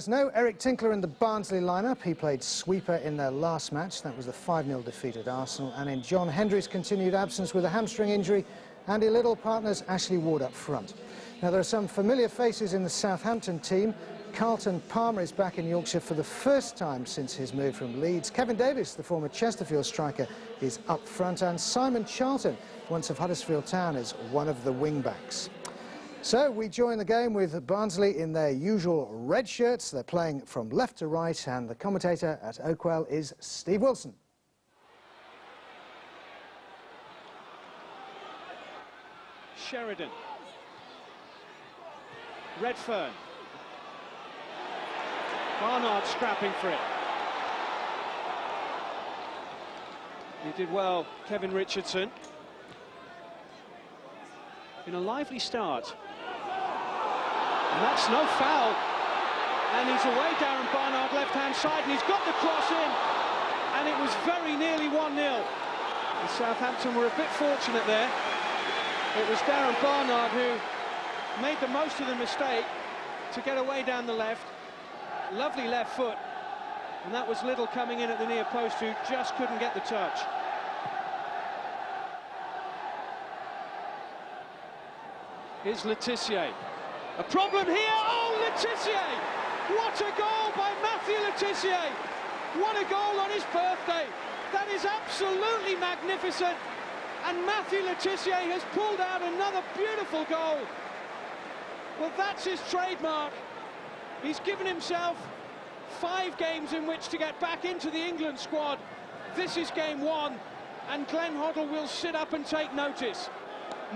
Shires. No Eric Tinkler in the Barnsley lineup. He played sweeper in their last match. That was the 5-0 defeat at Arsenal. And in John Hendry's continued absence with a hamstring injury, Andy Liddell partners Ashley Ward up front. Now, there are some familiar faces in the Southampton team. Carlton Palmer is back in Yorkshire for the first time since his move from Leeds. Kevin Davies, the former Chesterfield striker, is up front. And Simon Charlton, once of Huddersfield Town, is one of the wing-backs. So we join the game with Barnsley in their usual red shirts. They're playing from left to right, and the commentator at Oakwell is Steve Wilson. Sheridan. Redfern. Barnard scrapping for it. He did well, Kevin Richardson. In a lively start. And that's no foul. And he's away, Darren Barnard, left-hand side, and he's got the cross in. And it was very nearly 1-0. And Southampton were a bit fortunate there. It was Darren Barnard who made the most of the mistake to get away down the left. Lovely left foot. And that was Liddell coming in at the near post, who just couldn't get the touch. Here's Letizia. A problem here. Oh, Letizia! What a goal by Matthew Letizia! What a goal on his birthday! That is absolutely magnificent. And Matthew Letizia has pulled out another beautiful goal. Well, that's his trademark. He's given himself 5 games in which to get back into the England squad. This is game 1, and Glenn Hoddle will sit up and take notice.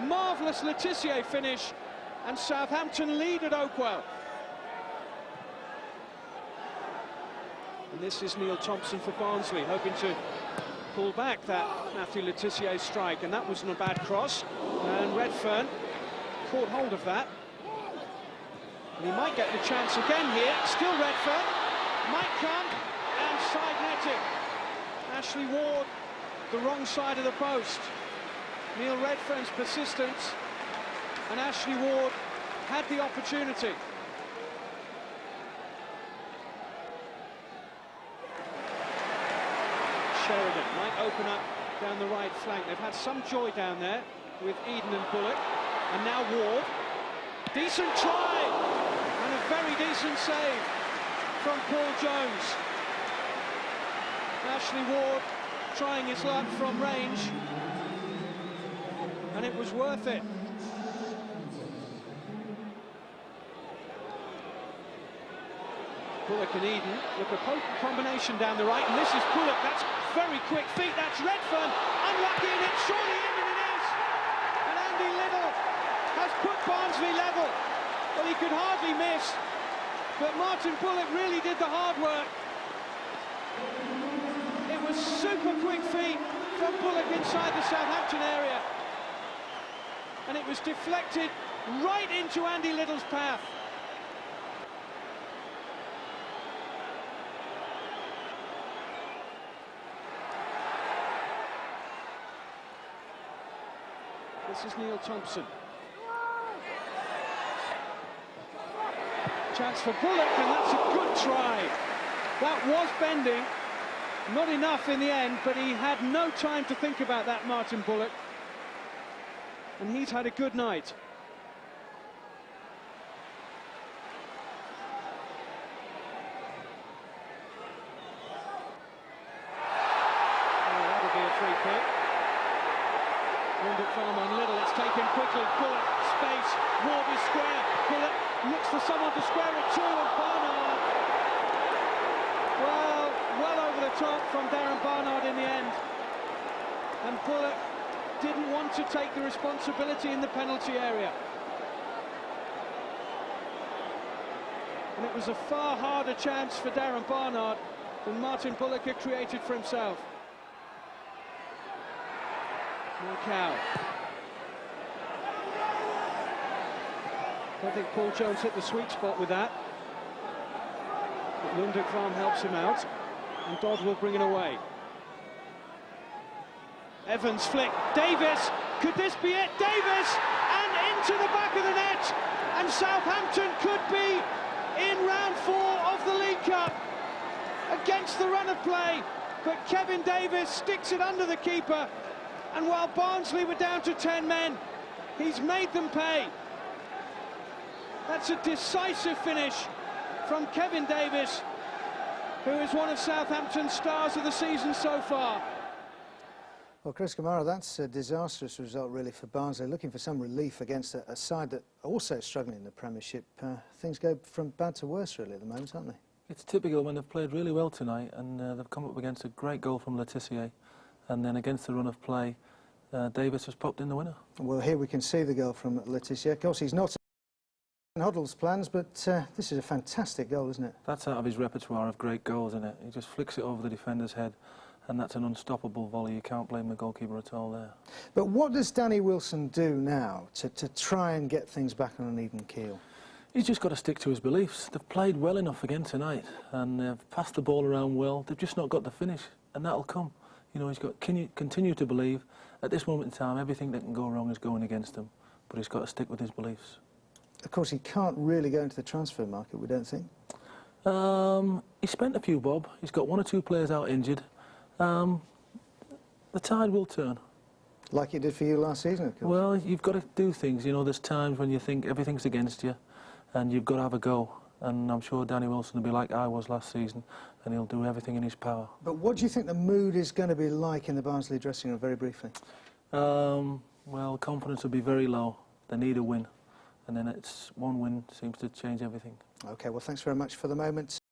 Marvellous Letizia finish, and Southampton lead at Oakwell. And this is Neil Thompson for Barnsley, hoping to pull back that Matthew Letizia strike, and that wasn't a bad cross. And Redfern caught hold of that. And he might get the chance again here. Still Redfern. Might come, and side netting. Ashley Ward, the wrong side of the post. Neil Redfern's persistence, and Ashley Ward had the opportunity. Sheridan might open up down the right flank. They've had some joy down there with Eden and Bullock. And now Ward. Decent try, and a very decent save from Paul Jones. Ashley Ward trying his luck from range, and it was worth it. Bullock and Eden with a potent combination down the right, and this is Bullock. That's very quick feet. That's Redfern. Unlucky, and it's surely in, and it is. And Andy Liddell has put Barnsley level. Well, he could hardly miss, but Martin Bullock really did the hard work. It was super quick feet from Bullock inside the Southampton area, and it was deflected right into Andy Liddell's path. This is Neil Thompson. Chance for Bullock, and that's a good try. That was bending, not enough in the end, but he had no time to think about that, Martin Bullock. And he's had a good night. Oh, that'll be a free kick. On Liddell, it's taken quickly. Bullock, space, Ward is square. Bullock looks for someone to square it to, and Barnard. Well over the top from Darren Barnard in the end. And Bullock didn't want to take the responsibility in the penalty area. And it was a far harder chance for Darren Barnard than Martin Bullock had created for himself. Cow. I think Paul Jones hit the sweet spot with that. But Lundekvam helps him out, and Dodd will bring it away. Evans flick. Davis. Could this be it? Davis! And into the back of the net. And Southampton could be in round 4 of the the run of play, but Kevin Davies sticks it under the keeper, and while Barnsley were down to 10 men, he's made them pay. That's a decisive finish from Kevin Davies, who is one of Southampton's stars of the season so far. Well, Chris Kamara, that's a disastrous result really for Barnsley. Looking for some relief against a side that are also struggling in the Premiership. Things go from bad to worse really at the moment, aren't they? It's typical when they've played really well tonight, and they've come up against a great goal from Letitia, and then against the run of play, Davies has popped in the winner. Well, here we can see the goal from Letitia. Of course, he's not in Hoddle's plans, but this is a fantastic goal, isn't it? That's out of his repertoire of great goals, isn't it? He just flicks it over the defender's head, and that's an unstoppable volley. You can't blame the goalkeeper at all there. But what does Danny Wilson do now to try and get things back on an even keel? He's just got to stick to his beliefs. They've played well enough again tonight, and they've passed the ball around well. They've just not got the finish, and that'll come. You know, he's got to continue to believe. At this moment in time, everything that can go wrong is going against him, but he's got to stick with his beliefs. Of course, he can't really go into the transfer market, we don't think. He spent a few bob. He's got one or two players out injured. The tide will turn. Like it did for you last season, of course. Well, you've got to do things. You know, there's times when you think everything's against you, and you've got to have a go. And I'm sure Danny Wilson will be like I was last season, and he'll do everything in his power. But what do you think the mood is going to be like in the Barnsley dressing room, very briefly? Well, confidence will be very low. They need a win, and then it's one win seems to change everything. OK, well, thanks very much for the moment.